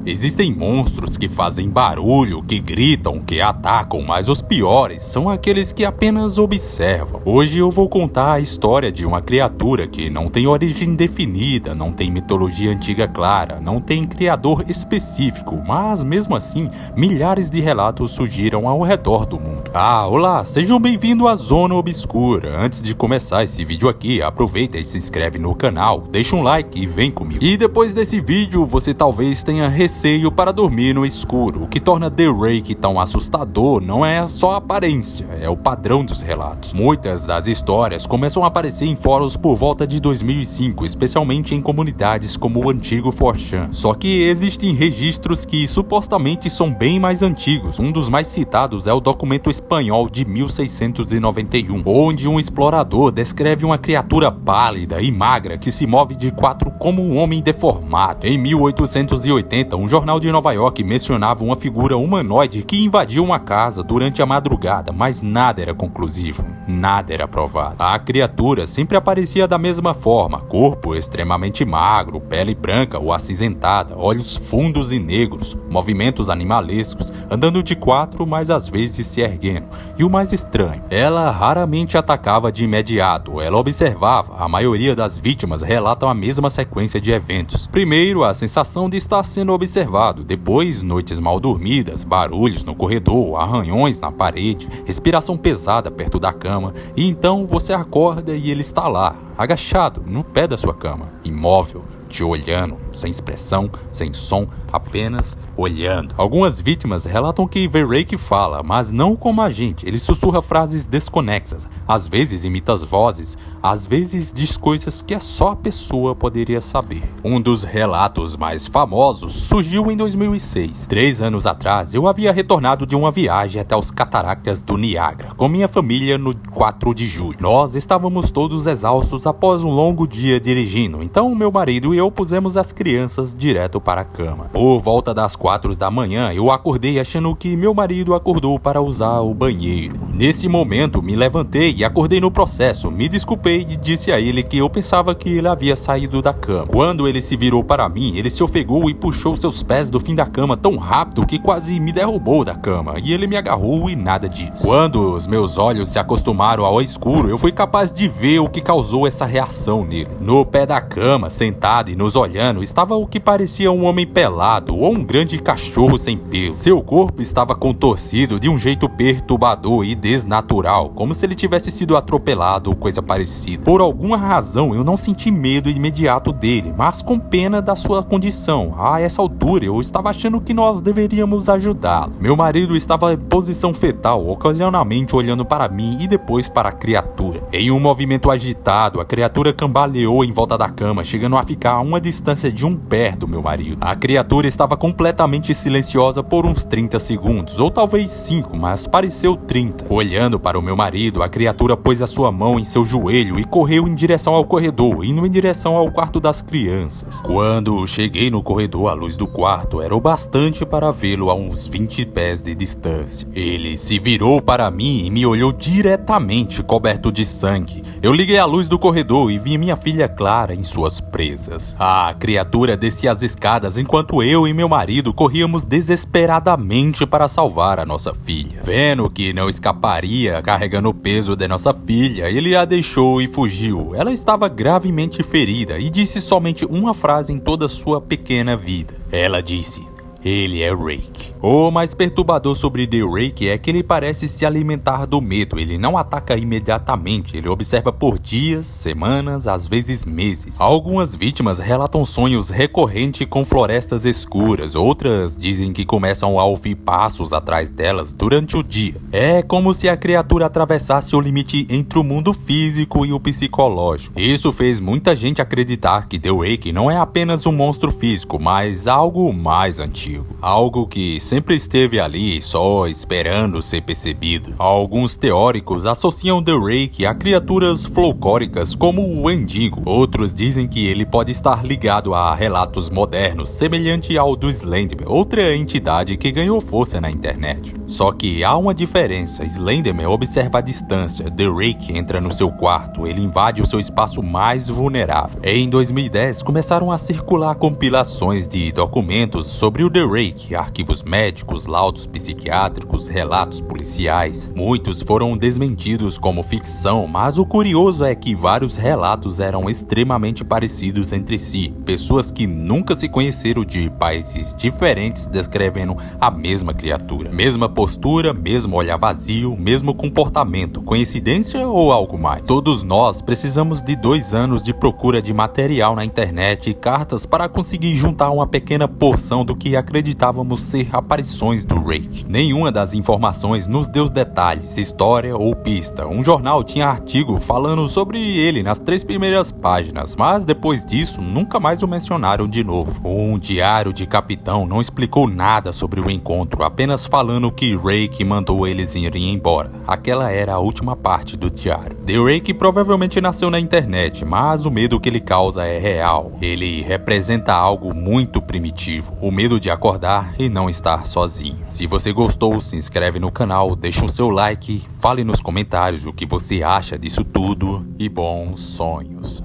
Existem monstros que fazem barulho, que gritam, que atacam, mas os piores são aqueles que apenas observam. Hoje eu vou contar a história de uma criatura que não tem origem definida, não tem mitologia antiga clara, não tem criador específico, mas mesmo assim, milhares de relatos surgiram ao redor do mundo. Olá, sejam bem-vindos à Zona Obscura. Antes de começar esse vídeo aqui, aproveita e se inscreve no canal, deixa um like e vem comigo. E depois desse vídeo, você talvez tenha receio para dormir no escuro. O que torna The Rake tão assustador não é só a aparência, é o padrão dos relatos. Muitas das histórias começam a aparecer em fóruns por volta de 2005, especialmente em comunidades como o antigo 4chan. Só que existem registros que supostamente são bem mais antigos. Um dos mais citados é o documento espanhol de 1691, onde um explorador descreve uma criatura pálida e magra que se move de quatro como um homem deformado. Em 1880, um jornal de Nova York mencionava uma figura humanoide que invadiu uma casa durante a madrugada, mas nada era conclusivo, nada era provado. A criatura sempre aparecia da mesma forma, corpo extremamente magro, pele branca ou acinzentada, olhos fundos e negros, movimentos animalescos, andando de quatro, mas às vezes se erguendo. E o mais estranho, ela raramente atacava de imediato, ela observava. A maioria das vítimas relatam a mesma sequência de eventos. Primeiro, a sensação de estar sendo observado, depois, noites mal dormidas, barulhos no corredor, arranhões na parede, respiração pesada perto da cama, e então você acorda e ele está lá, agachado, no pé da sua cama, imóvel, te olhando, sem expressão, sem som, apenas olhando. Algumas vítimas relatam que The Rake fala, mas não como a gente. Ele sussurra frases desconexas, às vezes imita as vozes, às vezes diz coisas que só a pessoa poderia saber. Um dos relatos mais famosos surgiu em 2006. 3 anos atrás, eu havia retornado de uma viagem até os cataratas do Niágara, com minha família no 4 de julho. Nós estávamos todos exaustos após um longo dia dirigindo, então meu marido e eu pusemos as crianças direto para a cama. Por volta das 4 da manhã, eu acordei achando que meu marido acordou para usar o banheiro. Nesse momento, me levantei e acordei no processo. Me desculpei e disse a ele que eu pensava que ele havia saído da cama. Quando ele se virou para mim, ele se ofegou e puxou seus pés do fim da cama tão rápido que quase me derrubou da cama. E ele me agarrou e nada disso. Quando os meus olhos se acostumaram ao escuro, eu fui capaz de ver o que causou essa reação nele. No pé da cama, sentado e nos olhando, estava o que parecia um homem pelado ou um grande cachorro sem pelo. Seu corpo estava contorcido de um jeito perturbador e desnatural, como se ele tivesse sido atropelado ou coisa parecida. Por alguma razão, eu não senti medo imediato dele, mas com pena da sua condição. A essa altura, eu estava achando que nós deveríamos ajudá-lo. Meu marido estava em posição fetal, ocasionalmente olhando para mim e depois para a criatura. Em um movimento agitado, a criatura cambaleou em volta da cama, chegando a ficar a uma distância de um pé do meu marido. A criatura estava completamente silenciosa por uns 30 segundos, ou talvez 5, mas pareceu 30. Olhando para o meu marido, a criatura pôs a sua mão em seu joelho e correu em direção ao corredor, indo em direção ao quarto das crianças. Quando cheguei no corredor, a luz do quarto era o bastante para vê-lo a uns 20 pés de distância. Ele se virou para mim e me olhou diretamente, coberto de sangue. Eu liguei a luz do corredor e vi minha filha Clara em suas presas. A criatura descia as escadas enquanto eu e meu marido corríamos desesperadamente para salvar a nossa filha. Vendo que não escaparia carregando o peso de nossa filha, ele a deixou e fugiu. Ela estava gravemente ferida e disse somente uma frase em toda sua pequena vida. Ela disse: "Ele é Rake." O mais perturbador sobre The Rake é que ele parece se alimentar do medo. Ele não ataca imediatamente, ele observa por dias, semanas, às vezes meses. Algumas vítimas relatam sonhos recorrentes com florestas escuras, outras dizem que começam a ouvir passos atrás delas durante o dia. É como se a criatura atravessasse o limite entre o mundo físico e o psicológico. Isso fez muita gente acreditar que The Rake não é apenas um monstro físico, mas algo mais antigo. Algo que sempre esteve ali, só esperando ser percebido. Alguns teóricos associam The Rake a criaturas folclóricas como o Wendigo. Outros dizem que ele pode estar ligado a relatos modernos, semelhante ao do Slenderman, outra entidade que ganhou força na internet. Só que há uma diferença: Slenderman observa a distância, The Rake entra no seu quarto, ele invade o seu espaço mais vulnerável. Em 2010, começaram a circular compilações de documentos sobre o The Rake, arquivos médicos, laudos psiquiátricos, relatos policiais. Muitos foram desmentidos como ficção, mas o curioso é que vários relatos eram extremamente parecidos entre si. Pessoas que nunca se conheceram de países diferentes descrevendo a mesma criatura. Mesma postura, mesmo olhar vazio, mesmo comportamento. Coincidência ou algo mais? Todos nós precisamos de 2 anos de procura de material na internet e cartas para conseguir juntar uma pequena porção do que acreditávamos ser aparições do Rake. Nenhuma das informações nos deu detalhes, história ou pista. Um jornal tinha artigo falando sobre ele nas 3 primeiras páginas, mas depois disso nunca mais o mencionaram de novo. Um diário de capitão não explicou nada sobre o encontro, apenas falando que Rake mandou eles irem embora. Aquela era a última parte do diário. The Rake provavelmente nasceu na internet, mas o medo que ele causa é real. Ele representa algo muito primitivo, o medo de acordar e não estar sozinho. Se você gostou, se inscreve no canal, deixa o seu like, fale nos comentários o que você acha disso tudo e bons sonhos.